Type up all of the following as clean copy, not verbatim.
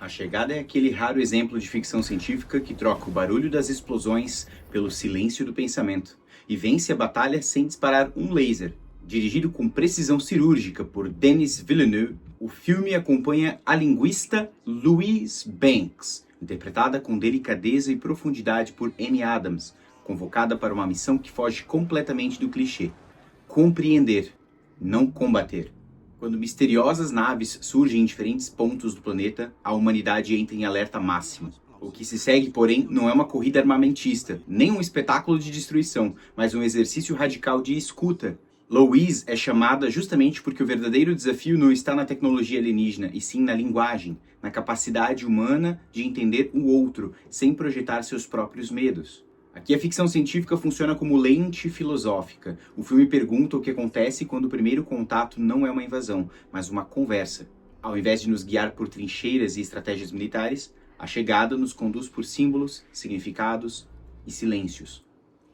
A Chegada é aquele raro exemplo de ficção científica que troca o barulho das explosões pelo silêncio do pensamento e vence a batalha sem disparar um laser. Dirigido com precisão cirúrgica por Denis Villeneuve, o filme acompanha a linguista Louise Banks, interpretada com delicadeza e profundidade por Amy Adams, convocada para uma missão que foge completamente do clichê: compreender, não combater. Quando misteriosas naves surgem em diferentes pontos do planeta, a humanidade entra em alerta máximo. O que se segue, porém, não é uma corrida armamentista, nem um espetáculo de destruição, mas um exercício radical de escuta. Louise é chamada justamente porque o verdadeiro desafio não está na tecnologia alienígena, e sim na linguagem, na capacidade humana de entender o outro, sem projetar seus próprios medos. Aqui a ficção científica funciona como lente filosófica. O filme pergunta o que acontece quando o primeiro contato não é uma invasão, mas uma conversa. Ao invés de nos guiar por trincheiras e estratégias militares, a chegada nos conduz por símbolos, significados e silêncios.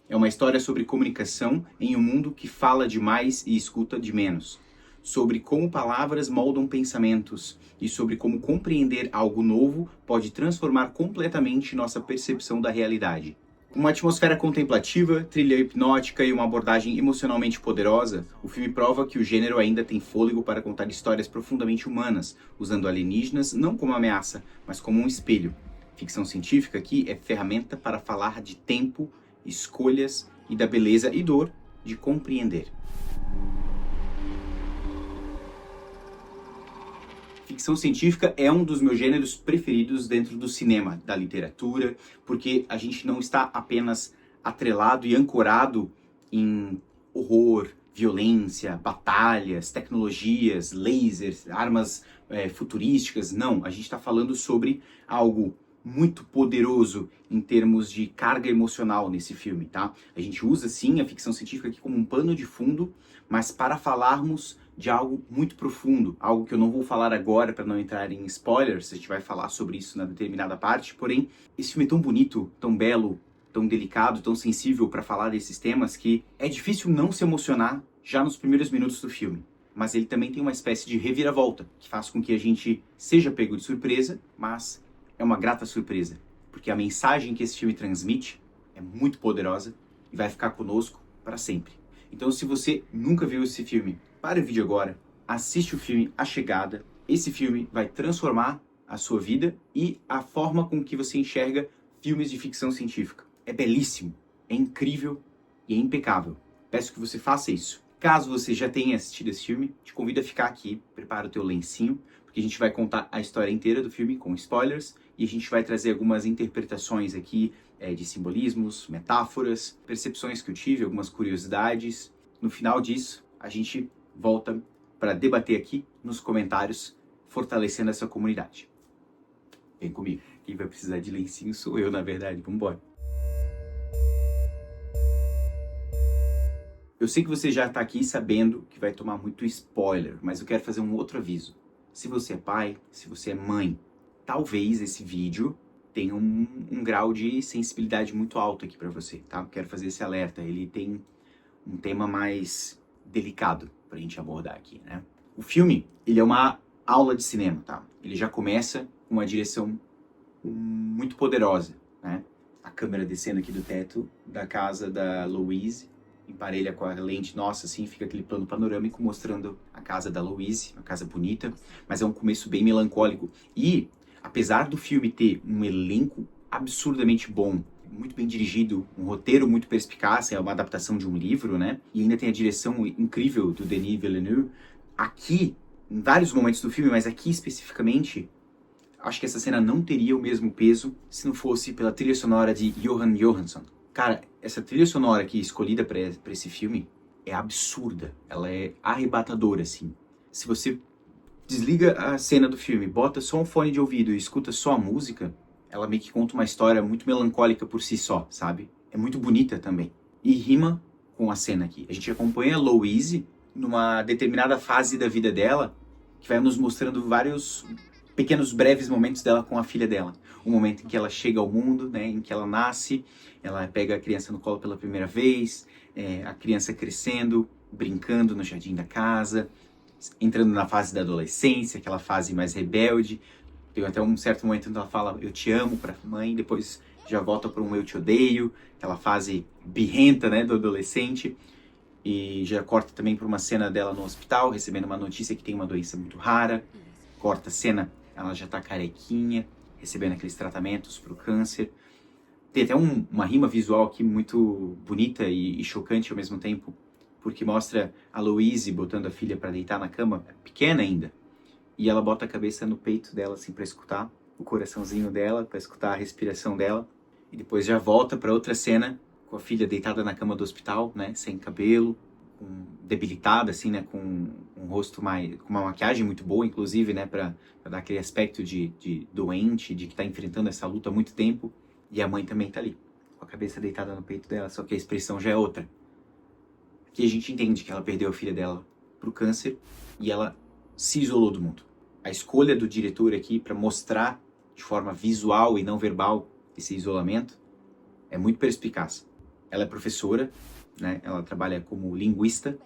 É uma história sobre comunicação em um mundo que fala demais e escuta de menos. Sobre como palavras moldam pensamentos e sobre como compreender algo novo pode transformar completamente nossa percepção da realidade. Com uma atmosfera contemplativa, trilha hipnótica e uma abordagem emocionalmente poderosa, o filme prova que o gênero ainda tem fôlego para contar histórias profundamente humanas, usando alienígenas não como ameaça, mas como um espelho. Ficção científica aqui é ferramenta para falar de tempo, escolhas e da beleza e dor de compreender. Ficção científica é um dos meus gêneros preferidos dentro do cinema, da literatura, porque a gente não está apenas atrelado e ancorado em horror, violência, batalhas, tecnologias, lasers, armas futurísticas. Não, a gente está falando sobre algo muito poderoso em termos de carga emocional nesse filme, tá? A gente usa sim a ficção científica aqui como um pano de fundo, mas para falarmos de algo muito profundo, algo que eu não vou falar agora para não entrar em spoilers, a gente vai falar sobre isso na determinada parte, porém, esse filme é tão bonito, tão belo, tão delicado, tão sensível para falar desses temas que é difícil não se emocionar já nos primeiros minutos do filme. Mas ele também tem uma espécie de reviravolta, que faz com que a gente seja pego de surpresa, mas é uma grata surpresa, porque a mensagem que esse filme transmite é muito poderosa e vai ficar conosco para sempre. Então, se você nunca viu esse filme, para o vídeo agora, assiste o filme A Chegada. Esse filme vai transformar a sua vida e a forma com que você enxerga filmes de ficção científica. É belíssimo, é incrível e é impecável. Peço que você faça isso. Caso você já tenha assistido esse filme, te convido a ficar aqui, prepara o teu lencinho, porque a gente vai contar a história inteira do filme com spoilers e a gente vai trazer algumas interpretações aqui de simbolismos, metáforas, percepções que eu tive, algumas curiosidades. No final disso, a gente volta para debater aqui nos comentários, fortalecendo essa comunidade. Vem comigo. Quem vai precisar de lencinho sou eu, na verdade. Vambora. Eu sei que você já está aqui sabendo que vai tomar muito spoiler, mas eu quero fazer um outro aviso. Se você é pai, se você é mãe, talvez esse vídeo tenha um grau de sensibilidade muito alto aqui para você, tá? Eu quero fazer esse alerta. Ele tem um tema mais delicado pra gente abordar aqui, né? O filme, ele é uma aula de cinema, tá? Ele já começa com uma direção muito poderosa, né? A câmera descendo aqui do teto da casa da Louise, emparelha com a lente, nossa, assim, fica aquele plano panorâmico mostrando a casa da Louise, uma casa bonita, mas é um começo bem melancólico. E, apesar do filme ter um elenco absurdamente bom, muito bem dirigido, um roteiro muito perspicaz, é uma adaptação de um livro, né? E ainda tem a direção incrível do Denis Villeneuve. Aqui, em vários momentos do filme, mas aqui especificamente, acho que essa cena não teria o mesmo peso se não fosse pela trilha sonora de Jóhann Johansson. Cara, essa trilha sonora aqui escolhida para esse filme é absurda. Ela é arrebatadora, assim. Se você desliga a cena do filme, bota só um fone de ouvido e escuta só a música, ela meio que conta uma história muito melancólica por si só, sabe? É muito bonita também. E rima com a cena aqui. A gente acompanha a Louise numa determinada fase da vida dela, que vai nos mostrando vários pequenos breves momentos dela com a filha dela. O momento em que ela chega ao mundo, né, em que ela nasce, ela pega a criança no colo pela primeira vez, a criança crescendo, brincando no jardim da casa, entrando na fase da adolescência, aquela fase mais rebelde, Tem até um certo momento onde ela fala eu te amo pra mãe, depois já volta para um eu te odeio, aquela fase birrenta, né, do adolescente. E já corta também para uma cena dela no hospital, recebendo uma notícia que tem uma doença muito rara. Corta a cena, ela já tá carequinha, recebendo aqueles tratamentos pro câncer. Tem até uma rima visual aqui muito bonita e chocante ao mesmo tempo, porque mostra a Louise botando a filha para deitar na cama, pequena ainda, e ela bota a cabeça no peito dela assim para escutar o coraçãozinho dela, para escutar a respiração dela, e depois já volta para outra cena com a filha deitada na cama do hospital, né, sem cabelo, debilitada assim, né, com um rosto com uma maquiagem muito boa, inclusive, né, para dar aquele aspecto de doente, de que tá enfrentando essa luta há muito tempo. E a mãe também tá ali, com a cabeça deitada no peito dela, só que a expressão já é outra. Aqui a gente entende que ela perdeu a filha dela pro câncer e ela se isolou do mundo. A escolha do diretor aqui para mostrar de forma visual e não verbal esse isolamento é muito perspicaz. Ela é professora, né? Ela trabalha como linguista,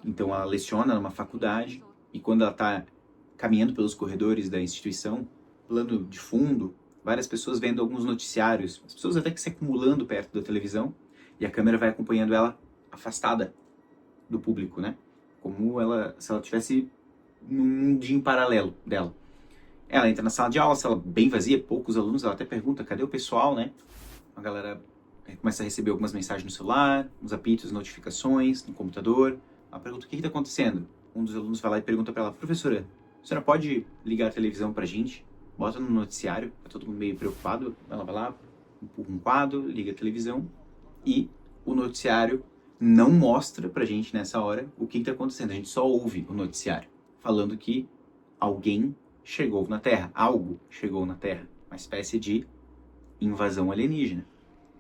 então ela leciona numa faculdade e quando ela tá caminhando pelos corredores da instituição, plano de fundo, várias pessoas vendo alguns noticiários, as pessoas até que se acumulando perto da televisão, e a câmera vai acompanhando ela afastada do público, né? Como se ela tivesse num mundinho paralelo dela. Ela entra na sala de aula, sala bem vazia, poucos alunos, ela até pergunta, cadê o pessoal, né? A galera começa a receber algumas mensagens no celular, uns apitos, notificações no computador. Ela pergunta, o que está acontecendo? Um dos alunos vai lá e pergunta para ela, professora, a senhora pode ligar a televisão pra gente? Bota no noticiário, tá todo mundo meio preocupado. Ela vai lá, empurra um quadro, liga a televisão e o noticiário não mostra pra gente nessa hora o que tá acontecendo. A gente só ouve o noticiário falando que alguém chegou na Terra, algo chegou na Terra, uma espécie de invasão alienígena.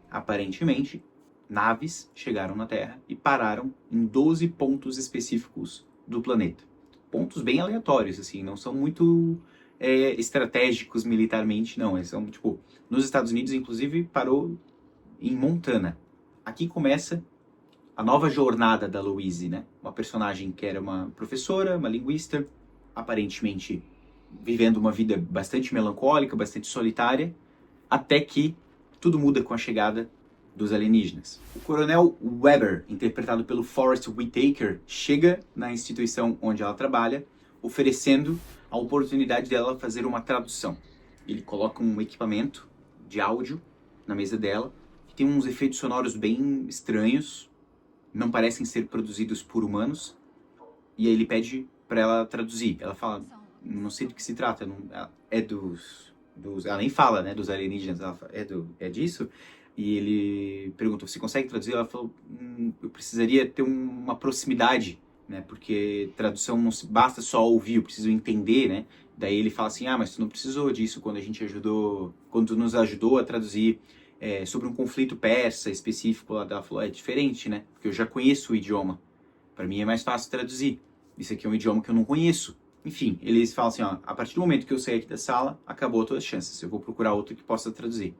Aparentemente, naves chegaram na Terra e pararam em 12 pontos específicos do planeta. Pontos bem aleatórios, assim, não são muito estratégicos militarmente, não. Eles são, tipo, nos Estados Unidos, inclusive, parou em Montana. Aqui começa a nova jornada da Louise, né? Uma personagem que era uma professora, uma linguista, aparentemente vivendo uma vida bastante melancólica, bastante solitária, até que tudo muda com a chegada dos alienígenas. O Coronel Weber, interpretado pelo Forest Whitaker, chega na instituição onde ela trabalha, oferecendo a oportunidade dela fazer uma tradução. Ele coloca um equipamento de áudio na mesa dela, que tem uns efeitos sonoros bem estranhos, não parecem ser produzidos por humanos, e aí ele pede para ela traduzir. Ela fala, não sei do que se trata, é dos ela nem fala, né, dos alienígenas, ela fala, é disso? E ele pergunta, você consegue traduzir? Ela falou, eu precisaria ter uma proximidade, né, porque tradução não basta só ouvir, eu preciso entender, né. Daí ele fala assim, mas tu não precisou disso quando tu nos ajudou a traduzir sobre um conflito persa específico lá. Ela falou, é diferente, né, porque eu já conheço o idioma, para mim é mais fácil traduzir, isso aqui é um idioma que eu não conheço. Enfim, eles falam assim, a partir do momento que eu sair aqui da sala, acabou todas as chances, eu vou procurar outro que possa traduzir.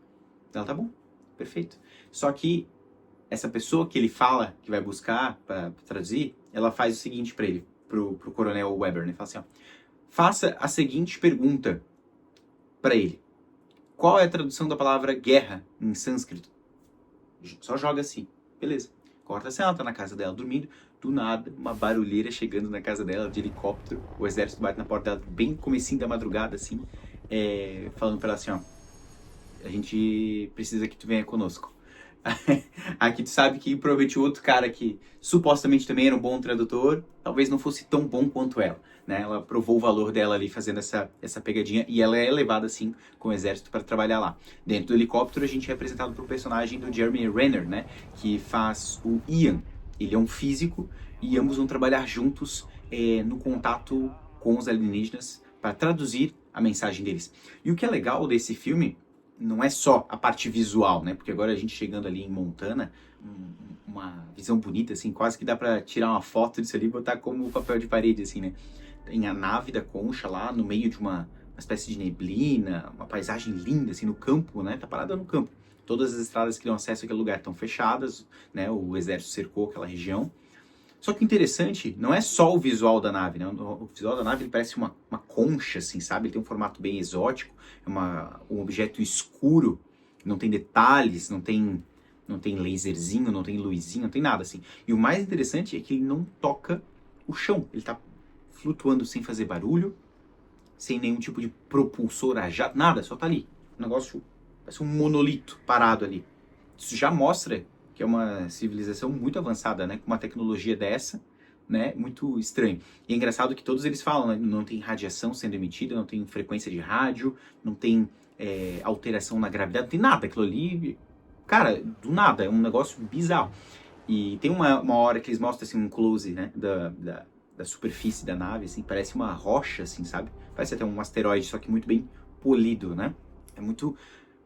Ela, tá bom, perfeito. Só que essa pessoa que ele fala, que vai buscar para traduzir, ela faz o seguinte para ele, pro Coronel Weber, né? Fala assim, faça a seguinte pergunta para ele. Qual é a tradução da palavra guerra em sânscrito? Só joga assim, beleza. Corta assim, ela tá na casa dela dormindo, do nada, uma barulheira chegando na casa dela, de helicóptero, o exército bate na porta dela, bem comecinho da madrugada, assim, falando pra ela assim, a gente precisa que tu venha conosco. Aqui tu sabe que provavelmente o outro cara que supostamente também era um bom tradutor, talvez não fosse tão bom quanto ela, né? Ela provou o valor dela ali fazendo essa pegadinha e ela é levada assim com o exército para trabalhar lá. Dentro do helicóptero a gente é apresentado pro personagem do Jeremy Renner, né? Que faz o Ian. Ele é um físico e ambos vão trabalhar juntos no contato com os alienígenas para traduzir a mensagem deles. E o que é legal desse filme não é só a parte visual, né? Porque agora a gente chegando ali em Montana, uma visão bonita, assim, quase que dá pra tirar uma foto disso ali e botar como papel de parede, assim, né? Tem a nave da Concha lá no meio de uma espécie de neblina, uma paisagem linda, assim, no campo, né? Tá parada no campo. Todas as estradas que dão acesso àquele lugar estão fechadas, né? O exército cercou aquela região. Só que o interessante não é só o visual da nave, né? O visual da nave ele parece uma concha, assim, sabe? Ele tem um formato bem exótico, é um objeto escuro, não tem detalhes, não tem laserzinho, não tem luzinha, não tem nada, assim. E o mais interessante é que ele não toca o chão, ele tá flutuando sem fazer barulho, sem nenhum tipo de propulsor a jato, nada, só tá ali. O negócio parece um monolito parado ali. Isso já mostra que é uma civilização muito avançada, né? Com uma tecnologia dessa, né? Muito estranho. E é engraçado que todos eles falam, né? Não tem radiação sendo emitida, não tem frequência de rádio, não tem alteração na gravidade, não tem nada. Aquilo ali, cara, do nada, é um negócio bizarro. E tem uma hora que eles mostram assim, um close, né? Da superfície da nave, assim, parece uma rocha, assim, sabe? Parece até um asteroide, só que muito bem polido, né? É muito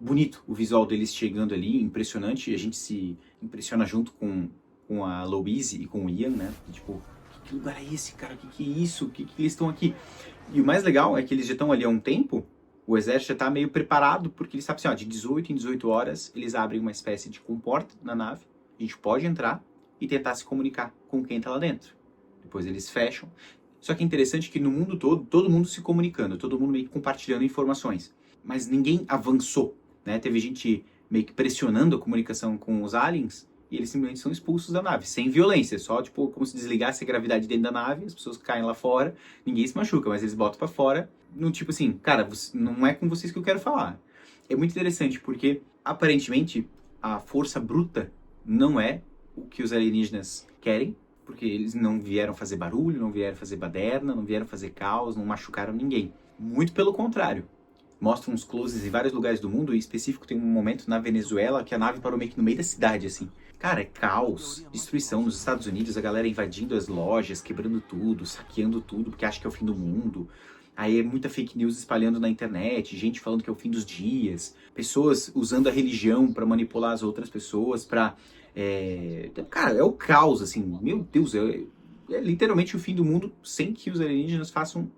bonito o visual deles chegando ali, impressionante, e a gente se impressiona junto com a Louise e com o Ian, né? Tipo, que lugar é esse, cara? Que é isso? Que eles estão aqui? E o mais legal é que eles já estão ali há um tempo, o exército já está meio preparado, porque eles sabem assim, ó, de 18 em 18 horas, eles abrem uma espécie de comporta na nave, a gente pode entrar e tentar se comunicar com quem está lá dentro. Depois eles fecham. Só que é interessante que no mundo todo mundo se comunicando, todo mundo meio que compartilhando informações. Mas ninguém avançou, né? Teve gente meio que pressionando a comunicação com os aliens e eles simplesmente são expulsos da nave, sem violência. Só, tipo, como se desligasse a gravidade dentro da nave, as pessoas caem lá fora, ninguém se machuca, mas eles botam pra fora, no tipo assim, cara, não é com vocês que eu quero falar. É muito interessante porque, aparentemente, a força bruta não é o que os alienígenas querem, porque eles não vieram fazer barulho, não vieram fazer baderna, não vieram fazer caos, não machucaram ninguém. Muito pelo contrário. Mostram uns closes em vários lugares do mundo, em específico tem um momento na Venezuela que a nave parou meio que no meio da cidade, assim. Cara, é caos, destruição nos Estados Unidos, a galera invadindo as lojas, quebrando tudo, saqueando tudo, porque acha que é o fim do mundo. Aí é muita fake news espalhando na internet, gente falando que é o fim dos dias, pessoas usando a religião para manipular as outras pessoas, pra... Cara, é o caos, assim, meu Deus, é literalmente o fim do mundo sem que os alienígenas façam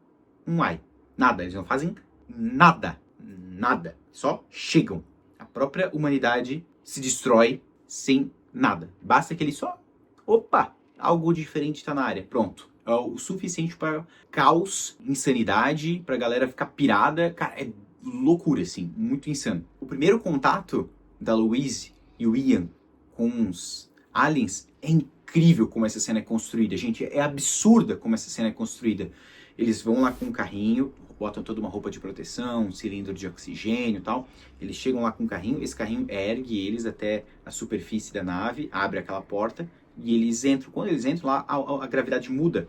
um ai. Nada, eles não fazem nada, nada, só chegam. A própria humanidade se destrói sem nada. Basta que ele só, opa, algo diferente está na área, pronto. É o suficiente para caos, insanidade, pra galera ficar pirada. Cara, é loucura, assim, muito insano. O primeiro contato da Louise e o Ian com os aliens é incrível como essa cena é construída, gente. É absurda como essa cena é construída. Eles vão lá com um carrinho, botam toda uma roupa de proteção, um cilindro de oxigênio e tal. Eles chegam lá com um carrinho, esse carrinho ergue eles até a superfície da nave, abre aquela porta e eles entram. Quando eles entram lá, a gravidade muda.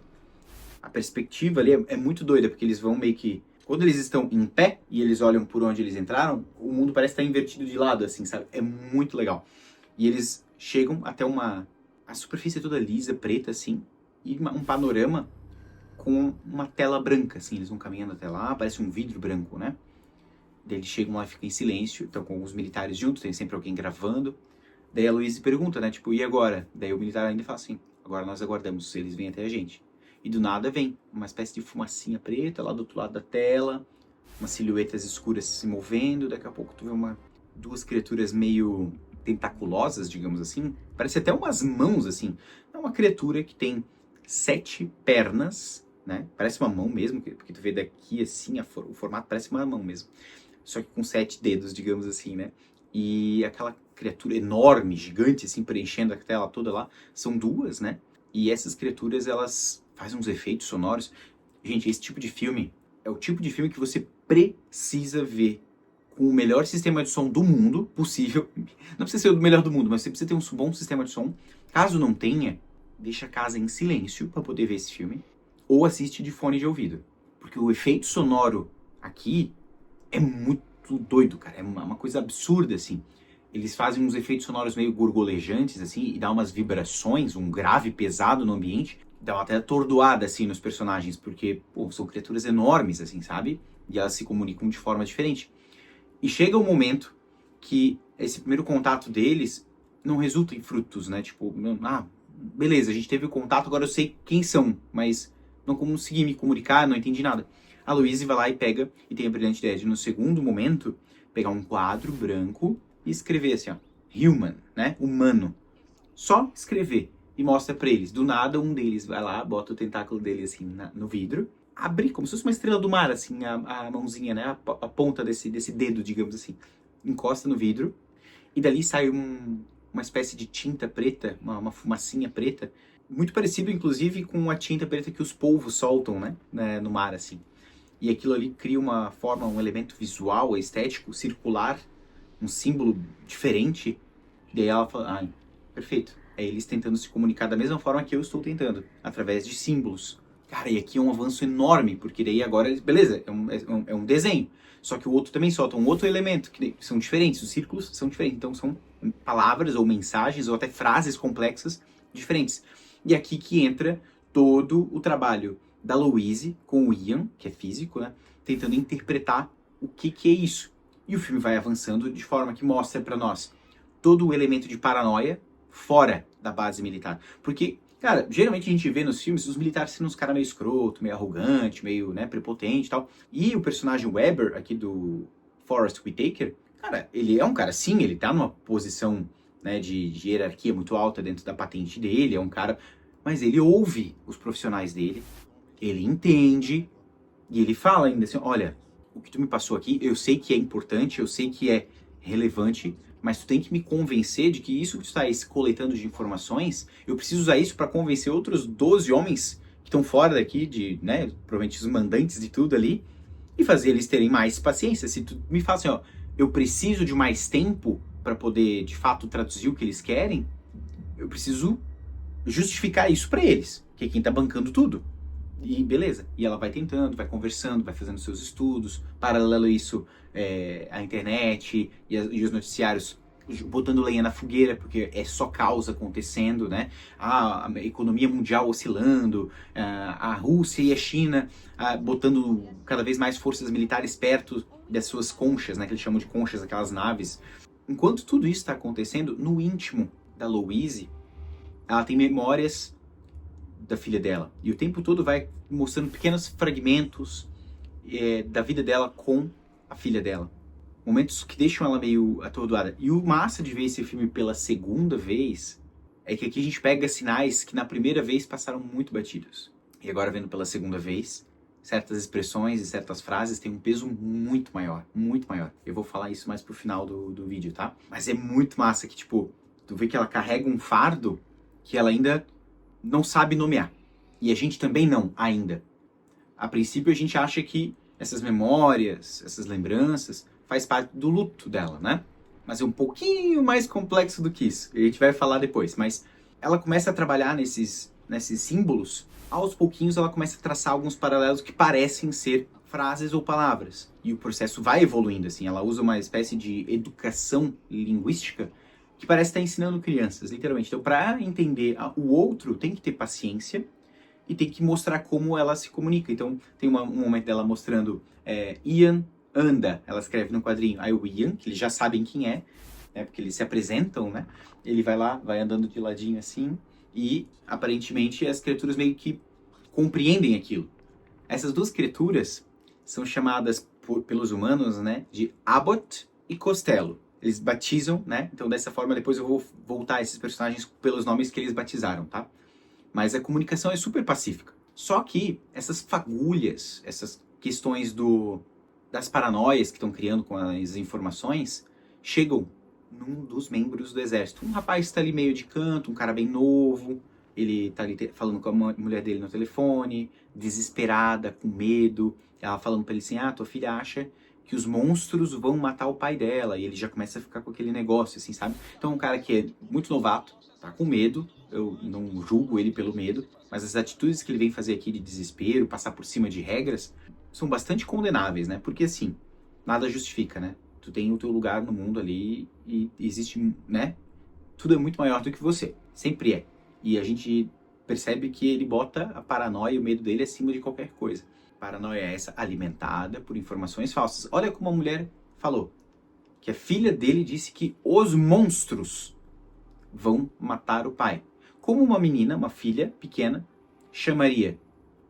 A perspectiva ali é muito doida, porque eles vão meio que... Quando eles estão em pé e eles olham por onde eles entraram, o mundo parece estar invertido de lado, assim, sabe? É muito legal. E eles chegam até a superfície é toda lisa, preta, assim, e um panorama com uma tela branca, assim, eles vão caminhando até lá, parece um vidro branco, né? Daí eles chegam lá e ficam em silêncio, estão com os militares juntos, tem sempre alguém gravando. Daí a Louise pergunta, né, tipo, e agora? Daí o militar ainda fala assim, agora nós aguardamos, se eles vêm até a gente. E do nada vem uma espécie de fumacinha preta lá do outro lado da tela, umas silhuetas escuras se movendo, daqui a pouco tu vê duas criaturas meio tentaculosas, digamos assim, parece até umas mãos, assim. É uma criatura que tem 7 pernas, né? Parece uma mão mesmo, porque tu vê daqui assim, o formato parece uma mão mesmo. Só que com 7 dedos, digamos assim, né? E aquela criatura enorme, gigante, assim, preenchendo a tela toda lá, são duas, né? E essas criaturas, elas fazem uns efeitos sonoros. Gente, esse tipo de filme é o tipo de filme que você precisa ver com o melhor sistema de som do mundo possível. Não precisa ser o melhor do mundo, mas você precisa ter um bom sistema de som. Caso não tenha, deixa a casa em silêncio para poder ver esse filme. Ou assiste de fone de ouvido. Porque o efeito sonoro aqui é muito doido, cara. É uma coisa absurda, assim. Eles fazem uns efeitos sonoros meio gorgolejantes, assim, e dá umas vibrações, um grave pesado no ambiente. Dá uma até atordoada, assim, nos personagens, porque, pô, são criaturas enormes, assim, sabe? E elas se comunicam de forma diferente. E chega um momento que esse primeiro contato deles não resulta em frutos, né? Tipo, beleza, a gente teve o contato, agora eu sei quem são, mas não consegui me comunicar, não entendi nada. A Louise vai lá e pega, e tem a brilhante ideia de, no segundo momento, pegar um quadro branco e escrever assim, ó, human, né? Humano. Só escrever. e mostra pra eles. Do nada, um deles vai lá, bota o tentáculo dele assim no vidro, abre como se fosse uma estrela do mar, assim, a mãozinha, né? A ponta desse dedo, digamos assim. Encosta no vidro, e dali sai uma espécie de tinta preta, uma fumacinha preta, muito parecido, inclusive, com a tinta preta que os polvos soltam, né, no mar, assim. E aquilo ali cria uma forma, um elemento visual, estético, circular, um símbolo diferente. E aí ela fala, perfeito. É eles tentando se comunicar da mesma forma que eu estou tentando, através de símbolos. Cara, e aqui é um avanço enorme, porque daí agora, beleza, é um desenho. Só que o outro também solta um outro elemento, que são diferentes, os círculos são diferentes. Então são palavras ou mensagens ou até frases complexas diferentes. E aqui que entra todo o trabalho da Louise com o Ian, que é físico, né, tentando interpretar o que é isso. E o filme vai avançando de forma que mostra pra nós todo o elemento de paranoia fora da base militar. Porque, cara, geralmente a gente vê nos filmes os militares sendo uns caras meio escroto, meio arrogante, meio, né, prepotente e tal. E o personagem Weber, aqui do Forrest Whitaker, cara, ele é um cara, sim, ele tá numa posição, né, de hierarquia muito alta dentro da patente dele, é um cara... Mas ele ouve os profissionais dele, ele entende, e ele fala ainda assim, olha, o que tu me passou aqui, eu sei que é importante, eu sei que é relevante, mas tu tem que me convencer de que isso que tu está coletando de informações, eu preciso usar isso para convencer outros 12 homens que estão fora daqui, né, provavelmente os mandantes de tudo ali, e fazer eles terem mais paciência. Se tu me fala assim, ó, eu preciso de mais tempo para poder, de fato, traduzir o que eles querem, eu preciso justificar isso para eles, que é quem tá bancando tudo. E beleza. E ela vai tentando, vai conversando, vai fazendo seus estudos. Paralelo a isso, a internet e os noticiários botando lenha na fogueira, porque é só caos acontecendo, né? A economia mundial oscilando, a Rússia e a China botando cada vez mais forças militares perto das suas conchas, né? Que eles chamam de conchas, aquelas naves. Enquanto tudo isso está acontecendo, no íntimo da Louise, ela tem memórias da filha dela. E o tempo todo vai mostrando pequenos fragmentos da vida dela com a filha dela. Momentos que deixam ela meio atordoada. E o massa de ver esse filme pela segunda vez é que aqui a gente pega sinais que na primeira vez passaram muito batidos. E agora vendo pela segunda vez, certas expressões e certas frases têm um peso muito maior, muito maior. Eu vou falar isso mais pro final do vídeo, tá? Mas é muito massa que, tipo, tu vê que ela carrega um fardo que ela ainda não sabe nomear. E a gente também não, ainda. A princípio a gente acha que essas memórias, essas lembranças, faz parte do luto dela, né? Mas é um pouquinho mais complexo do que isso. A gente vai falar depois. Mas ela começa a trabalhar nesses símbolos. Aos pouquinhos ela começa a traçar alguns paralelos que parecem ser frases ou palavras. E o processo vai evoluindo, assim. Ela usa uma espécie de educação linguística que parece estar ensinando crianças, literalmente. Então, para entender o outro, tem que ter paciência e tem que mostrar como ela se comunica. Então, tem um momento dela mostrando Ian anda, ela escreve no quadrinho. Aí o Ian, que eles já sabem quem é, né, porque eles se apresentam, né? Ele vai lá, vai andando de ladinho assim, e aparentemente as criaturas meio que compreendem aquilo. Essas duas criaturas são chamadas pelos humanos, né, de Abbott e Costello. Eles batizam, né? Então dessa forma depois eu vou voltar esses personagens pelos nomes que eles batizaram, tá? Mas a comunicação é super pacífica. Só que essas fagulhas, essas questões das paranoias que estão criando com as informações, chegam num dos membros do exército. Um rapaz está ali meio de canto, um cara bem novo, ele tá ali falando com a mulher dele no telefone, desesperada, com medo, ela falando pra ele assim, tua filha acha que os monstros vão matar o pai dela, e ele já começa a ficar com aquele negócio, assim, sabe? Então um cara que é muito novato, tá com medo, eu não julgo ele pelo medo, mas as atitudes que ele vem fazer aqui de desespero, passar por cima de regras, são bastante condenáveis, né? Porque assim, nada justifica, né? Tu tem o teu lugar no mundo ali e existe, né? Tudo é muito maior do que você, sempre é. E a gente percebe que ele bota a paranoia e o medo dele acima de qualquer coisa. Paranoia é essa alimentada por informações falsas. Olha como a mulher falou, que a filha dele disse que os monstros vão matar o pai. Como uma menina, uma filha pequena, chamaria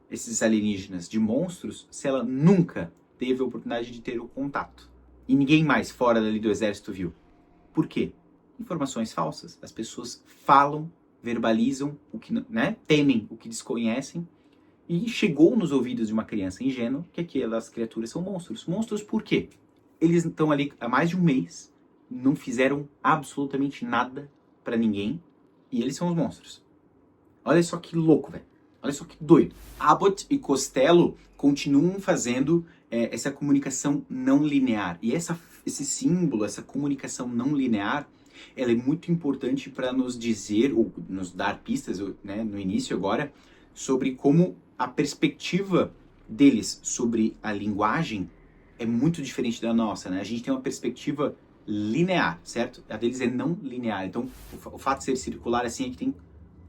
esses alienígenas de monstros se ela nunca teve a oportunidade de ter o contato? E ninguém mais fora dali do exército viu. Por quê? Informações falsas. As pessoas falam verbalizam o que, né, temem o que desconhecem, e chegou nos ouvidos de uma criança ingênua que aquelas criaturas são monstros. Monstros por quê? Eles estão ali há mais de um mês, não fizeram absolutamente nada pra ninguém, e eles são os monstros. Olha só que louco, velho. Olha só que doido. Abbott e Costello continuam fazendo essa comunicação não linear. E esse símbolo, essa comunicação não linear, ela é muito importante para nos dizer, ou nos dar pistas, né, no início agora, sobre como a perspectiva deles sobre a linguagem é muito diferente da nossa, né? A gente tem uma perspectiva linear, certo? A deles é não linear. Então, o fato de ser circular assim é que tem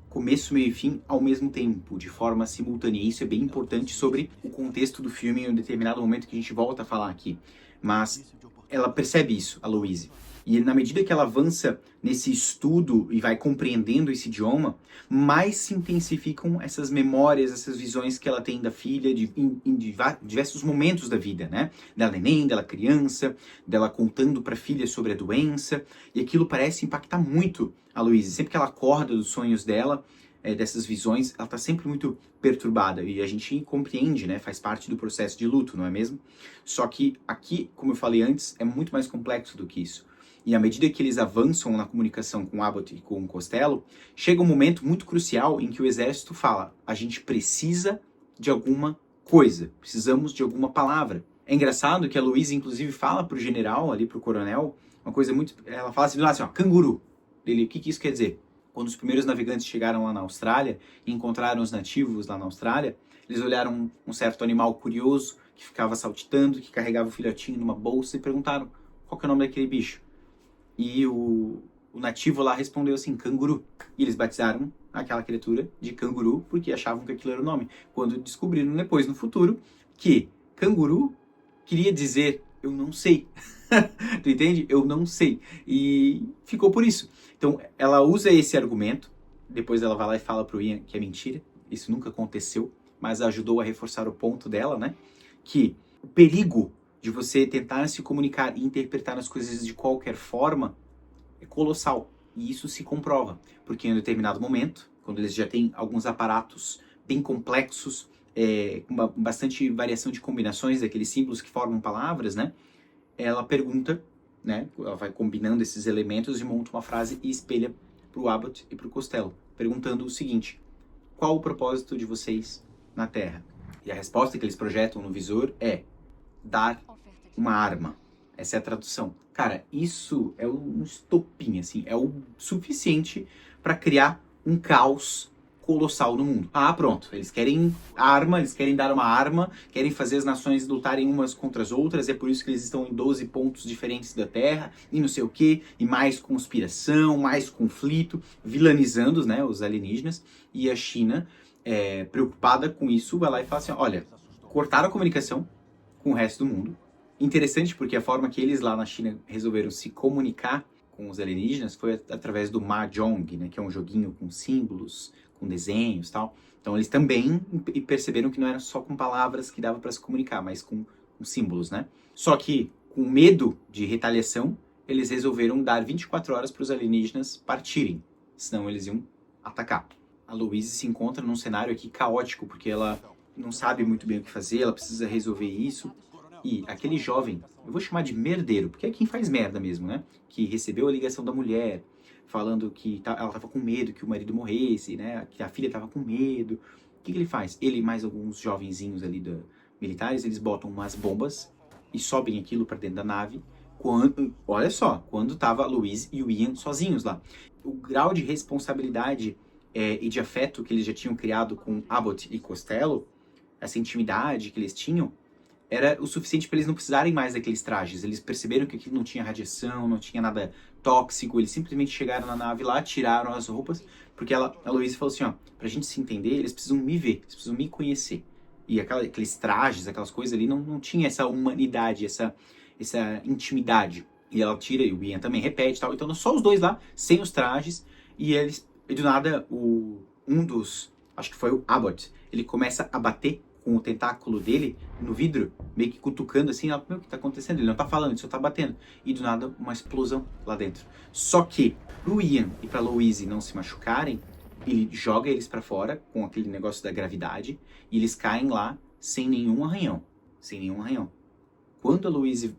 começo, meio e fim ao mesmo tempo, de forma simultânea. E isso é bem importante sobre o contexto do filme em um determinado momento que a gente volta a falar aqui. Mas ela percebe isso, a Louise. E na medida que ela avança nesse estudo e vai compreendendo esse idioma, mais se intensificam essas memórias, essas visões que ela tem da filha em diversos momentos da vida, né? Dela neném, dela criança, dela contando para a filha sobre a doença. E aquilo parece impactar muito a Louise. Sempre que ela acorda dos sonhos dela, dessas visões, ela está sempre muito perturbada. E a gente compreende, né? Faz parte do processo de luto, não é mesmo? Só que aqui, como eu falei antes, é muito mais complexo do que isso. E à medida que eles avançam na comunicação com Abbott e com Costello, chega um momento muito crucial em que o exército fala: a gente precisa de alguma coisa, precisamos de alguma palavra. É engraçado que a Louise, inclusive, fala pro general, ali pro coronel, uma coisa muito... Ela fala assim, ó, canguru. Ele, o que isso quer dizer? Quando os primeiros navegantes chegaram lá na Austrália e encontraram os nativos lá na Austrália, eles olharam um certo animal curioso que ficava saltitando, que carregava o filhotinho numa bolsa e perguntaram: qual que é o nome daquele bicho? E o nativo lá respondeu assim: canguru. E eles batizaram aquela criatura de canguru porque achavam que aquilo era o nome. Quando descobriram depois, no futuro, que canguru queria dizer eu não sei. Tu entende? Eu não sei. E ficou por isso. Então, ela usa esse argumento. Depois ela vai lá e fala pro Ian que é mentira. Isso nunca aconteceu. Mas ajudou a reforçar o ponto dela, né? Que o perigo de você tentar se comunicar e interpretar as coisas de qualquer forma é colossal. E isso se comprova. Porque em um determinado momento, quando eles já têm alguns aparatos bem complexos, com bastante variação de combinações daqueles símbolos que formam palavras, né? Ela pergunta, né? Ela vai combinando esses elementos e monta uma frase e espelha pro Abbott e pro Costello, perguntando o seguinte: qual o propósito de vocês na Terra? E a resposta que eles projetam no visor é dar uma arma. Essa é a tradução. Cara, isso é um estopim, assim, é o suficiente para criar um caos colossal no mundo. Ah, pronto, eles querem arma, eles querem dar uma arma, querem fazer as nações lutarem umas contra as outras, é por isso que eles estão em 12 pontos diferentes da Terra, e não sei o que, e mais conspiração, mais conflito, vilanizando, né, os alienígenas, e a China, preocupada com isso, vai lá e fala assim: olha, cortaram a comunicação com o resto do mundo. Interessante porque a forma que eles lá na China resolveram se comunicar com os alienígenas foi através do Mahjong, né, que é um joguinho com símbolos, com desenhos e tal. Então eles também perceberam que não era só com palavras que dava para se comunicar, mas com símbolos, né? Só que, com medo de retaliação, eles resolveram dar 24 horas para os alienígenas partirem, senão eles iam atacar. A Louise se encontra num cenário aqui caótico, porque ela não sabe muito bem o que fazer, ela precisa resolver isso. E aquele jovem, eu vou chamar de merdeiro, porque é quem faz merda mesmo, né? Que recebeu a ligação da mulher, falando que ela estava com medo que o marido morresse, né? Que a filha estava com medo. O que ele faz? Ele e mais alguns jovenzinhos ali militares, eles botam umas bombas e sobem aquilo para dentro da nave. Olha só, quando estava a Louise e o Ian sozinhos lá. O grau de responsabilidade e de afeto que eles já tinham criado com Abbott e Costello, essa intimidade que eles tinham, era o suficiente para eles não precisarem mais daqueles trajes. Eles perceberam que aquilo não tinha radiação, não tinha nada tóxico. Eles simplesmente chegaram na nave lá, tiraram as roupas, porque a Louise falou assim, ó, pra gente se entender, eles precisam me ver, eles precisam me conhecer. E aqueles trajes, aquelas coisas ali, não tinha essa humanidade, essa intimidade. E ela tira, e o Ian também repete e tal. Então, só os dois lá, sem os trajes, e do nada, acho que foi o Abbott, ele começa a bater com o tentáculo dele no vidro, meio que cutucando assim, o que tá acontecendo? Ele não tá falando, ele só tá batendo. E do nada, uma explosão lá dentro. Só que, pro Ian e pra Louise não se machucarem, ele joga eles pra fora com aquele negócio da gravidade e eles caem lá sem nenhum arranhão. Sem nenhum arranhão. Quando a Louise...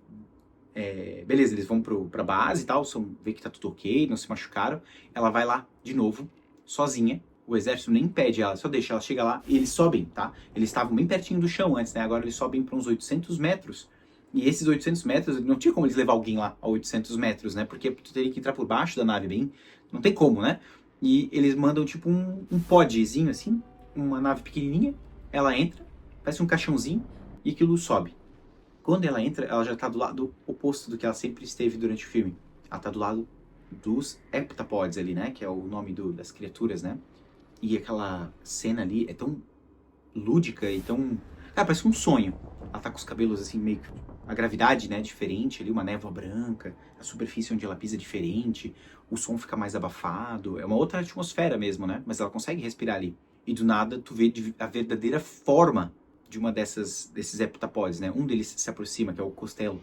beleza, eles vão pra base e tal, vê que tá tudo ok, não se machucaram. Ela vai lá de novo, sozinha. O exército nem impede ela, só deixa ela chegar lá e eles sobem, tá? Eles estavam bem pertinho do chão antes, né? Agora eles sobem para uns 800 metros. E esses 800 metros, não tinha como eles levar alguém lá a 800 metros, né? Porque tu teria que entrar por baixo da nave bem... Não tem como, né? E eles mandam tipo um podzinho assim, uma nave pequenininha. Ela entra, parece um caixãozinho, e aquilo sobe. Quando ela entra, ela já tá do lado oposto do que ela sempre esteve durante o filme. Ela tá do lado dos heptapods ali, né? Que é o nome das criaturas, né? E aquela cena ali é tão lúdica e tão... Cara, parece um sonho. Ela tá com os cabelos assim, meio que... A gravidade, né, diferente ali, uma névoa branca. A superfície onde ela pisa é diferente. O som fica mais abafado. É uma outra atmosfera mesmo, né? Mas ela consegue respirar ali. E do nada, tu vê a verdadeira forma de uma desses heptapods, né? Um deles se aproxima, que é o Costello.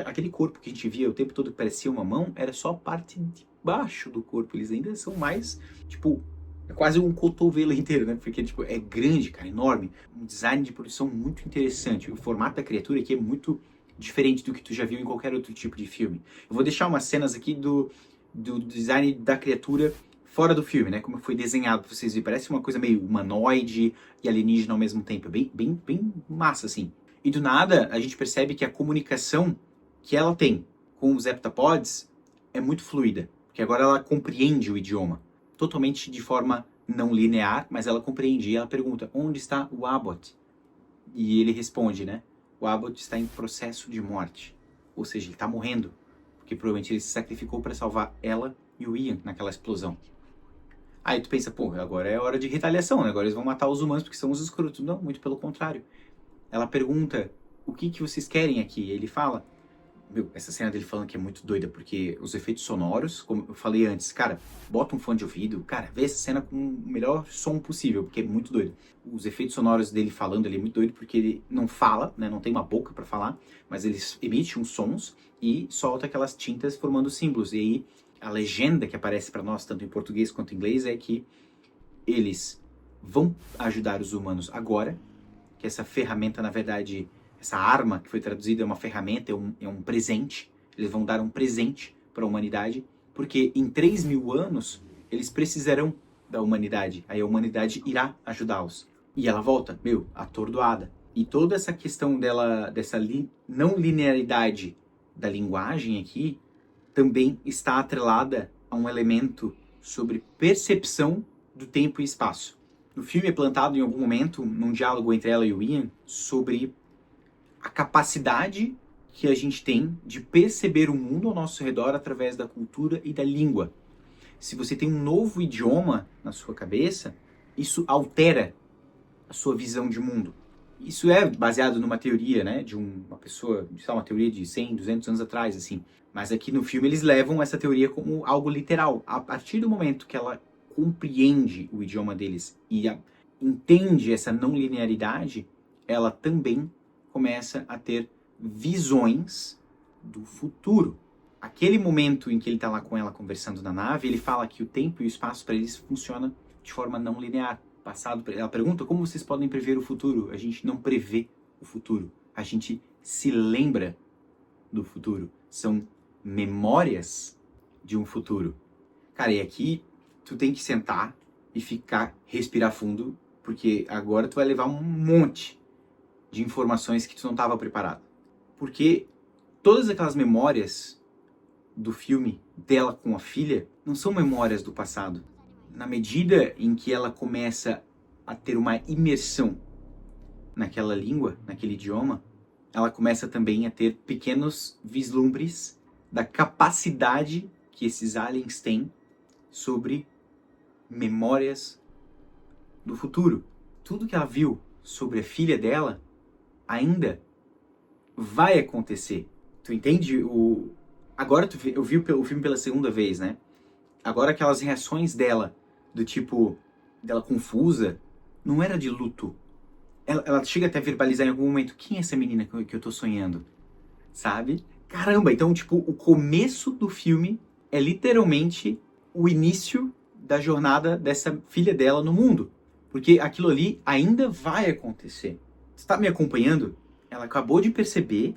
Aquele corpo que a gente via o tempo todo que parecia uma mão, era só a parte de baixo do corpo. Eles ainda são mais, tipo... É quase um cotovelo inteiro, né? Porque, tipo, é grande, cara, enorme. Um design de produção muito interessante. O formato da criatura aqui é muito diferente do que tu já viu em qualquer outro tipo de filme. Eu vou deixar umas cenas aqui do design da criatura fora do filme, né? Como foi desenhado, pra vocês verem. Parece uma coisa meio humanoide e alienígena ao mesmo tempo. É bem massa, assim. E do nada, a gente percebe que a comunicação que ela tem com os heptapods é muito fluida. Porque agora ela compreende o idioma. Totalmente de forma não linear, mas ela compreende. E ela pergunta, onde está o Abbott? E ele responde, né? O Abbott está em processo de morte. Ou seja, ele está morrendo. Porque provavelmente ele se sacrificou para salvar ela e o Ian naquela explosão. Aí tu pensa, pô, agora é hora de retaliação, né? Agora eles vão matar os humanos porque são os escrotos. Não, muito pelo contrário. Ela pergunta, o que vocês querem aqui? E ele fala... Meu, essa cena dele falando que é muito doida, porque os efeitos sonoros, como eu falei antes, cara, bota um fone de ouvido, cara, vê essa cena com o melhor som possível, porque é muito doido. Os efeitos sonoros dele falando, ele é muito doido, porque ele não fala, né, não tem uma boca pra falar, mas ele emite uns sons e solta aquelas tintas formando símbolos. E aí, a legenda que aparece pra nós, tanto em português quanto em inglês, é que eles vão ajudar os humanos agora, que essa ferramenta, na verdade... Essa arma que foi traduzida é uma ferramenta, é um presente. Eles vão dar um presente para a humanidade, porque em 3.000 anos eles precisarão da humanidade. Aí a humanidade irá ajudá-los. E ela volta, meu, atordoada. E toda essa questão dela, dessa não linearidade da linguagem aqui, também está atrelada a um elemento sobre percepção do tempo e espaço. No filme é plantado em algum momento, num diálogo entre ela e o Ian, sobre a capacidade que a gente tem de perceber o mundo ao nosso redor através da cultura e da língua. Se você tem um novo idioma na sua cabeça, isso altera a sua visão de mundo. Isso é baseado numa teoria, né, de uma pessoa, uma teoria de 100, 200 anos atrás, assim. Mas aqui no filme eles levam essa teoria como algo literal. A partir do momento que ela compreende o idioma deles e entende essa não linearidade, ela também começa a ter visões do futuro. Aquele momento em que ele está lá com ela conversando na nave, ele fala que o tempo e o espaço para eles funciona de forma não linear. Ela pergunta como vocês podem prever o futuro. A gente não prevê o futuro. A gente se lembra do futuro. São memórias de um futuro. Cara, e aqui tu tem que sentar e respirar fundo, porque agora tu vai levar um monte de informações que tu não estava preparado. Porque todas aquelas memórias do filme dela com a filha não são memórias do passado. Na medida em que ela começa a ter uma imersão naquela língua, naquele idioma, ela começa também a ter pequenos vislumbres da capacidade que esses aliens têm sobre memórias do futuro. Tudo que ela viu sobre a filha dela ainda vai acontecer. Tu entende? Agora eu vi o filme pela segunda vez, né? Agora aquelas reações dela, do tipo, dela confusa, não era de luto. Ela chega até a verbalizar em algum momento, quem é essa menina que eu tô sonhando? Sabe? Caramba, então, tipo, o começo do filme é literalmente o início da jornada dessa filha dela no mundo. Porque aquilo ali ainda vai acontecer. Você está me acompanhando? Ela acabou de perceber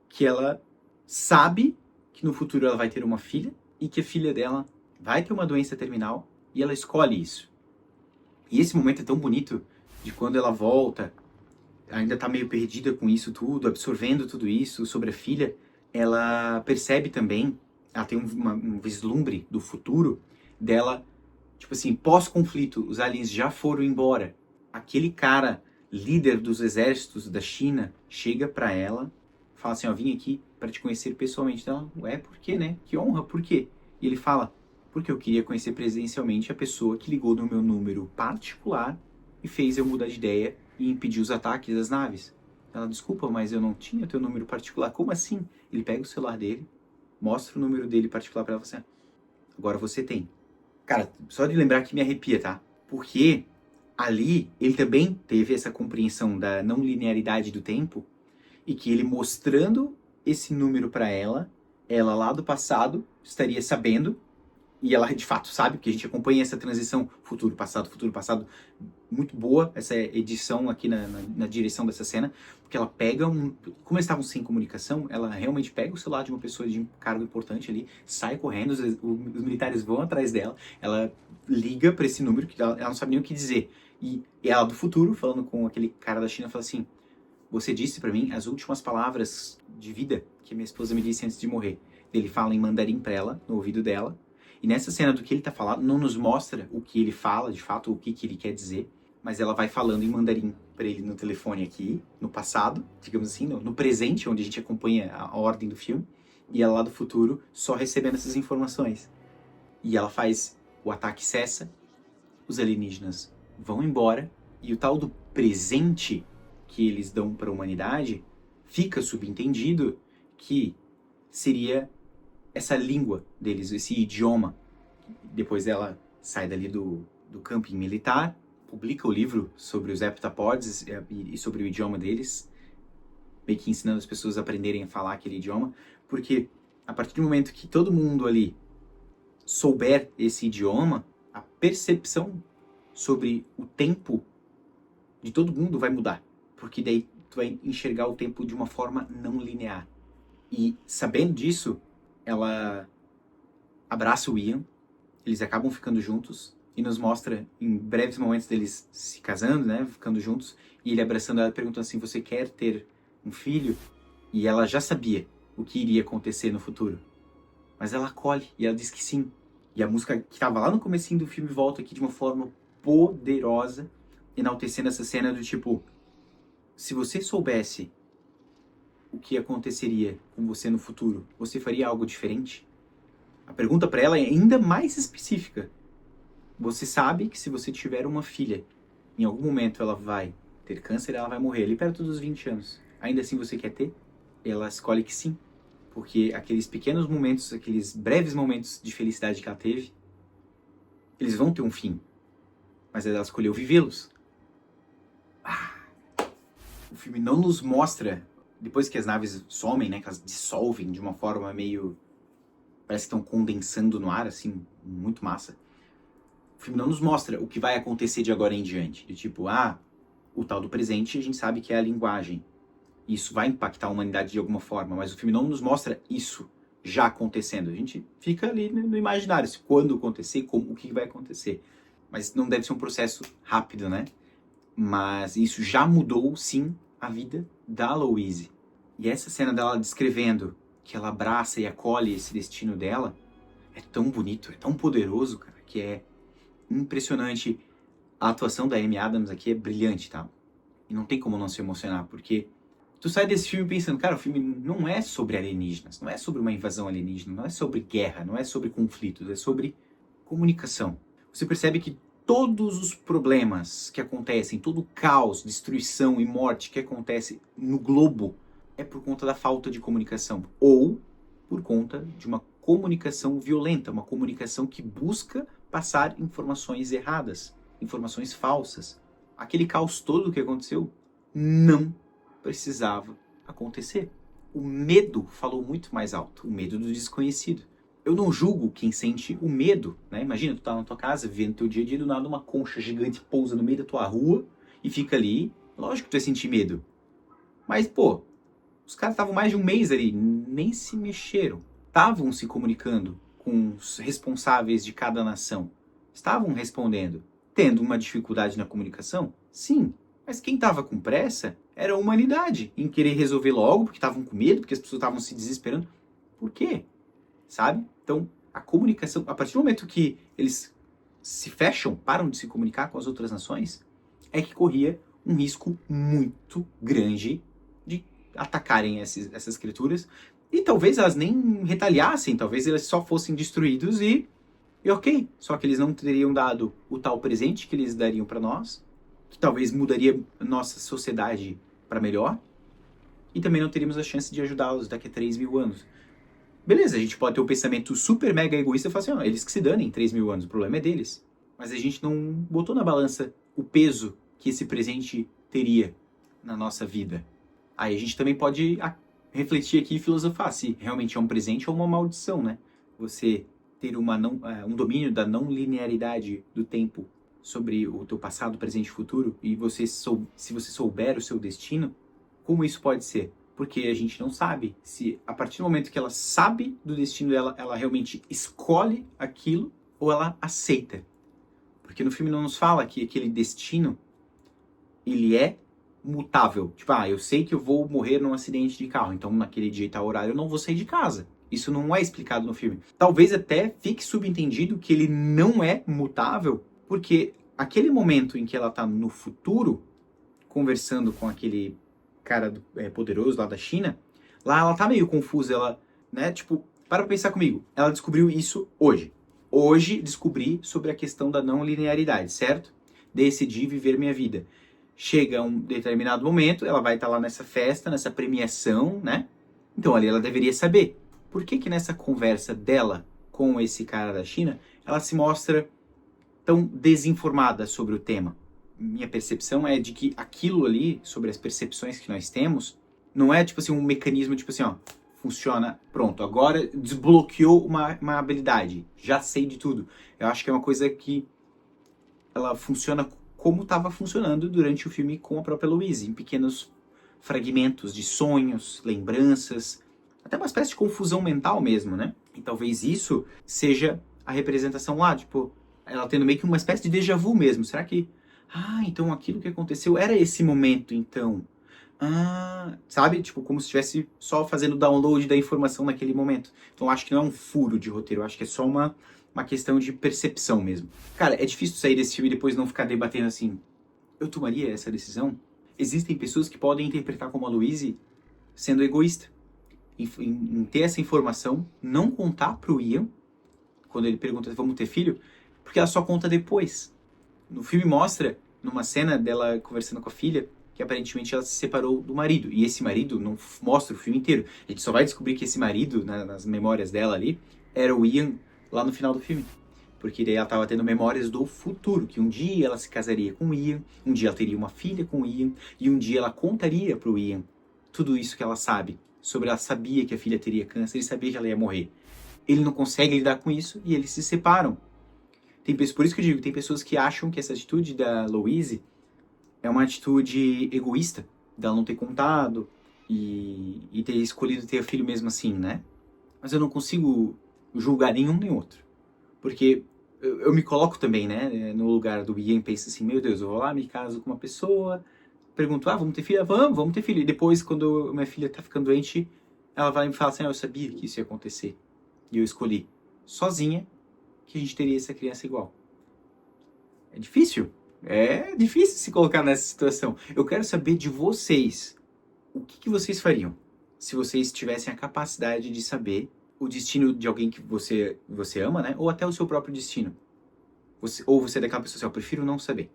que ela sabe que no futuro ela vai ter uma filha e que a filha dela vai ter uma doença terminal e ela escolhe isso. E esse momento é tão bonito de quando ela volta, ainda tá meio perdida com isso tudo, absorvendo tudo isso sobre a filha, ela percebe também, ela tem um vislumbre do futuro dela, tipo assim, pós-conflito, os aliens já foram embora. Aquele cara, líder dos exércitos da China, chega pra ela, fala assim, ó, vim aqui pra te conhecer pessoalmente. Ela, ué, por quê, né? Que honra, por quê? E ele fala, porque eu queria conhecer presencialmente a pessoa que ligou no meu número particular e fez eu mudar de ideia e impedir os ataques das naves. Ela, desculpa, mas eu não tinha teu número particular. Como assim? Ele pega o celular dele, mostra o número dele particular pra ela e fala assim, agora você tem. Cara, só de lembrar que me arrepia, tá? Porque ali ele também teve essa compreensão da não linearidade do tempo e que ele mostrando esse número pra ela, ela lá do passado estaria sabendo, e ela de fato sabe, porque a gente acompanha essa transição futuro, passado, muito boa, essa edição aqui na direção dessa cena, porque ela pega como eles estavam sem comunicação, ela realmente pega o celular de uma pessoa de um cargo importante ali, sai correndo, os militares vão atrás dela, ela liga pra esse número, que ela não sabe nem o que dizer, e ela do futuro, falando com aquele cara da China, fala assim, você disse pra mim as últimas palavras de vida que minha esposa me disse antes de morrer. Ele fala em mandarim pra ela, no ouvido dela. E nessa cena do que ele tá falando, não nos mostra o que ele fala, de fato, o que ele quer dizer. Mas ela vai falando em mandarim pra ele no telefone aqui, no passado, digamos assim, no presente, onde a gente acompanha a ordem do filme. E ela lá do futuro, só recebendo essas informações. E ela faz, o ataque cessa, os alienígenas vão embora, e o tal do presente que eles dão para a humanidade, fica subentendido que seria essa língua deles, esse idioma. Depois ela sai dali do camping militar, publica o livro sobre os heptapods e sobre o idioma deles, meio que ensinando as pessoas a aprenderem a falar aquele idioma, porque a partir do momento que todo mundo ali souber esse idioma, a percepção sobre o tempo de todo mundo vai mudar. Porque daí tu vai enxergar o tempo de uma forma não linear. E sabendo disso, ela abraça o Ian, eles acabam ficando juntos e nos mostra em breves momentos deles se casando, né, ficando juntos, e ele abraçando ela perguntando assim, você quer ter um filho? E ela já sabia o que iria acontecer no futuro. Mas ela acolhe e ela diz que sim. E a música que estava lá no comecinho do filme volta aqui de uma forma poderosa, enaltecendo essa cena do tipo, se você soubesse o que aconteceria com você no futuro, você faria algo diferente? A pergunta para ela é ainda mais específica. Você sabe que se você tiver uma filha, em algum momento ela vai ter câncer, ela vai morrer ali perto dos 20 anos. Ainda assim você quer ter? Ela escolhe que sim. Porque aqueles pequenos momentos, aqueles breves momentos de felicidade que ela teve, eles vão ter um fim. Mas ela escolheu vivê-los. O filme não nos mostra, depois que as naves somem, né, que elas dissolvem de uma forma meio... parece que estão condensando no ar, assim, muito massa. O filme não nos mostra o que vai acontecer de agora em diante. De tipo, o tal do presente a gente sabe que é a linguagem. Isso vai impactar a humanidade de alguma forma, mas o filme não nos mostra isso já acontecendo. A gente fica ali no imaginário, se quando acontecer, como, o que vai acontecer. Mas não deve ser um processo rápido, né? Mas isso já mudou, sim, a vida da Louise. E essa cena dela descrevendo que ela abraça e acolhe esse destino dela é tão bonito, é tão poderoso, cara, que é impressionante. A atuação da Amy Adams aqui é brilhante, tá? E não tem como não se emocionar, porque tu sai desse filme pensando, cara, o filme não é sobre alienígenas, não é sobre uma invasão alienígena, não é sobre guerra, não é sobre conflitos, é sobre comunicação. Você percebe que todos os problemas que acontecem, todo o caos, destruição e morte que acontece no globo é por conta da falta de comunicação ou por conta de uma comunicação violenta, uma comunicação que busca passar informações erradas, informações falsas. Aquele caos todo que aconteceu não precisava acontecer. O medo falou muito mais alto, o medo do desconhecido. Eu não julgo quem sente o medo, né? Imagina, tu tá na tua casa, vivendo teu dia a dia, do nada uma concha gigante pousa no meio da tua rua e fica ali. Lógico que tu vai sentir medo. Mas, pô, os caras estavam mais de um mês ali, nem se mexeram. Estavam se comunicando com os responsáveis de cada nação. Estavam respondendo. Tendo uma dificuldade na comunicação? Sim. Mas quem estava com pressa era a humanidade, em querer resolver logo, porque estavam com medo, porque as pessoas estavam se desesperando. Por quê? Sabe? Então, a comunicação, a partir do momento que eles se fecham, param de se comunicar com as outras nações, é que corria um risco muito grande de atacarem essas criaturas, e talvez elas nem retaliassem, talvez elas só fossem destruídos e ok. Só que eles não teriam dado o tal presente que eles dariam para nós, que talvez mudaria nossa sociedade para melhor, e também não teríamos a chance de ajudá-los daqui a 3.000 anos. Beleza, a gente pode ter um pensamento super mega egoísta e falar assim, ó, eles que se danem 3.000 anos, o problema é deles. Mas a gente não botou na balança o peso que esse presente teria na nossa vida. Aí a gente também pode refletir aqui e filosofar se realmente é um presente ou uma maldição, né? Você ter um domínio da não linearidade do tempo sobre o teu passado, presente e futuro, e se você souber o seu destino, como isso pode ser? Porque a gente não sabe se, a partir do momento que ela sabe do destino dela, ela realmente escolhe aquilo ou ela aceita. Porque no filme não nos fala que aquele destino, ele é mutável. Tipo, eu sei que eu vou morrer num acidente de carro, então naquele dia e tal horário eu não vou sair de casa. Isso não é explicado no filme. Talvez até fique subentendido que ele não é mutável, porque aquele momento em que ela tá no futuro, conversando com aquele cara poderoso lá da China, lá ela tá meio confusa, ela, né, tipo, para pensar comigo, ela descobriu isso hoje. Hoje descobri sobre a questão da não linearidade, certo? Decidi viver minha vida. Chega um determinado momento, ela vai estar lá nessa festa, nessa premiação, né? Então ali ela deveria saber. Por que nessa conversa dela com esse cara da China, ela se mostra tão desinformada sobre o tema? Minha percepção é de que aquilo ali, sobre as percepções que nós temos, não é tipo assim um mecanismo tipo assim, ó, funciona, pronto, agora desbloqueou uma habilidade, já sei de tudo. Eu acho que é uma coisa que ela funciona como estava funcionando durante o filme com a própria Louise, em pequenos fragmentos de sonhos, lembranças, até uma espécie de confusão mental mesmo, né? E talvez isso seja a representação lá, tipo, ela tendo meio que uma espécie de déjà vu mesmo. Será que então aquilo que aconteceu era esse momento, então. Sabe? Tipo, como se estivesse só fazendo download da informação naquele momento. Então, eu acho que não é um furo de roteiro, eu acho que é só uma questão de percepção mesmo. Cara, é difícil sair desse filme e depois não ficar debatendo assim, eu tomaria essa decisão? Existem pessoas que podem interpretar como a Louise sendo egoísta. Em ter essa informação, não contar pro Ian, quando ele pergunta, vamos ter filho? Porque ela só conta depois. No filme mostra, numa cena dela conversando com a filha, que aparentemente ela se separou do marido. E esse marido não mostra o filme inteiro. A gente só vai descobrir que esse marido, nas memórias dela ali, era o Ian lá no final do filme. Porque daí ela estava tendo memórias do futuro, que um dia ela se casaria com o Ian, um dia ela teria uma filha com o Ian, e um dia ela contaria pro Ian tudo isso que ela sabe. Ela sabia que a filha teria câncer, ele sabia que ela ia morrer. Ele não consegue lidar com isso e eles se separam. Por isso que eu digo, tem pessoas que acham que essa atitude da Louise é uma atitude egoísta, dela não ter contado e ter escolhido ter filho mesmo assim, né? Mas eu não consigo julgar nenhum nem outro. Porque eu me coloco também, né, no lugar do Ian e penso assim, meu Deus, eu vou lá, me caso com uma pessoa, pergunto, vamos ter filho? Vamos ter filho. E depois, quando minha filha tá ficando doente, ela vai me falar assim, eu sabia que isso ia acontecer. E eu escolhi, sozinha, que a gente teria essa criança igual. É difícil se colocar nessa situação. Eu quero saber de vocês, o que vocês fariam se vocês tivessem a capacidade de saber o destino de alguém que você ama, né? Ou até o seu próprio destino. Ou você é daquela pessoa assim, eu prefiro não saber.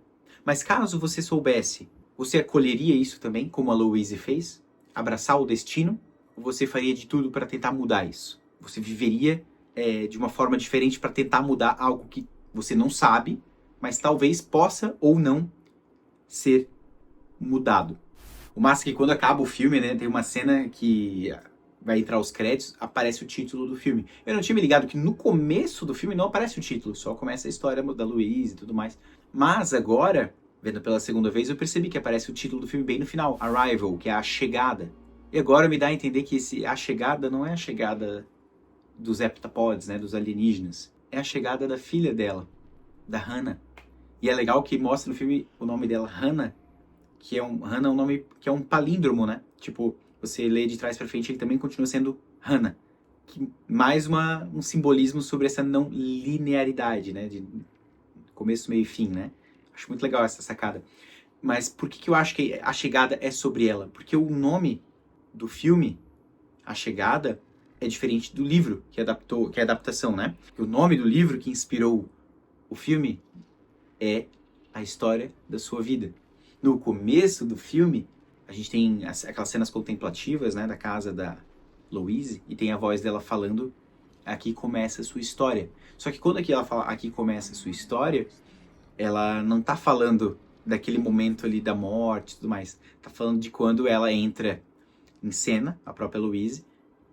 Mas caso você soubesse, você acolheria isso também, como a Louise fez? Abraçar o destino? Ou você faria de tudo para tentar mudar isso? Você viveria de uma forma diferente para tentar mudar algo que você não sabe, mas talvez possa ou não ser mudado. O massa é que quando acaba o filme, né, tem uma cena que vai entrar os créditos, aparece o título do filme. Eu não tinha me ligado que no começo do filme não aparece o título, só começa a história da Louise e tudo mais. Mas agora, vendo pela segunda vez, eu percebi que aparece o título do filme bem no final, Arrival, que é a chegada. E agora me dá a entender que a chegada não é a chegada dos heptapods, né, dos alienígenas. É a chegada da filha dela, da Hannah. E é legal que mostra no filme o nome dela, Hannah, que é um nome que é um palíndromo, né? Tipo, você lê de trás para frente, ele também continua sendo Hannah. Mais um simbolismo sobre essa não linearidade, né? De começo, meio e fim, né? Acho muito legal essa sacada. Mas por que eu acho que A Chegada é sobre ela? Porque o nome do filme, A Chegada, é diferente do livro que é a adaptação, né? O nome do livro que inspirou o filme é A História da Sua Vida. No começo do filme, a gente tem aquelas cenas contemplativas, né, da casa da Louise, e tem a voz dela falando, aqui começa a sua história. Só que quando aqui ela fala, aqui começa a sua história, ela não tá falando daquele momento ali da morte e tudo mais. Tá falando de quando ela entra em cena, a própria Louise,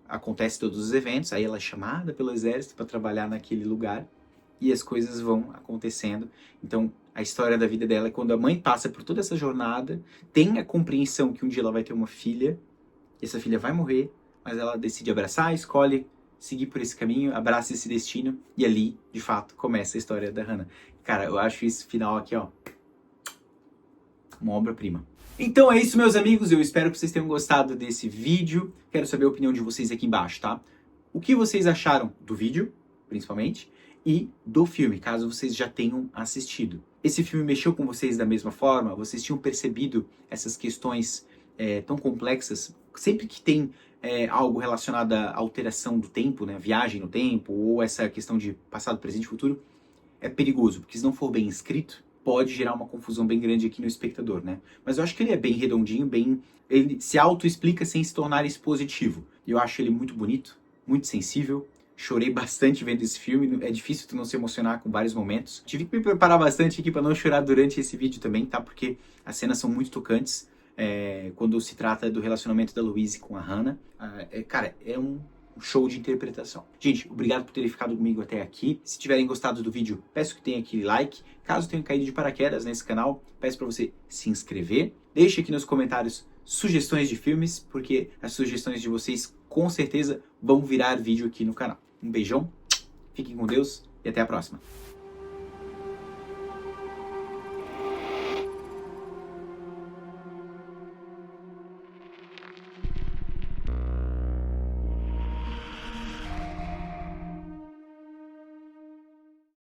acontece todos os eventos, aí ela é chamada pelo exército para trabalhar naquele lugar, e as coisas vão acontecendo. Então, a história da vida dela é quando a mãe passa por toda essa jornada, tem a compreensão que um dia ela vai ter uma filha, e essa filha vai morrer, mas ela decide abraçar, escolhe seguir por esse caminho, abraça esse destino, e ali, de fato, começa a história da Hannah. Cara, eu acho esse final aqui, ó, uma obra-prima. Então é isso, meus amigos, eu espero que vocês tenham gostado desse vídeo. Quero saber a opinião de vocês aqui embaixo, tá? O que vocês acharam do vídeo, principalmente, e do filme, caso vocês já tenham assistido. Esse filme mexeu com vocês da mesma forma? Vocês tinham percebido essas questões tão complexas? Sempre que tem algo relacionado à alteração do tempo, né, viagem no tempo, ou essa questão de passado, presente e futuro, é perigoso, porque se não for bem escrito, pode gerar uma confusão bem grande aqui no espectador, né? Mas eu acho que ele é bem redondinho, ele se auto-explica sem se tornar expositivo. E eu acho ele muito bonito, muito sensível. Chorei bastante vendo esse filme, é difícil tu não se emocionar com vários momentos. Tive que me preparar bastante aqui para não chorar durante esse vídeo também, tá? Porque as cenas são muito tocantes, quando se trata do relacionamento da Louise com a Hannah. Cara, é um show de interpretação. Gente, obrigado por terem ficado comigo até aqui. Se tiverem gostado do vídeo, peço que tenha aquele like. Caso tenha caído de paraquedas nesse canal, peço para você se inscrever. Deixe aqui nos comentários sugestões de filmes, porque as sugestões de vocês com certeza vão virar vídeo aqui no canal. Um beijão, fiquem com Deus e até a próxima.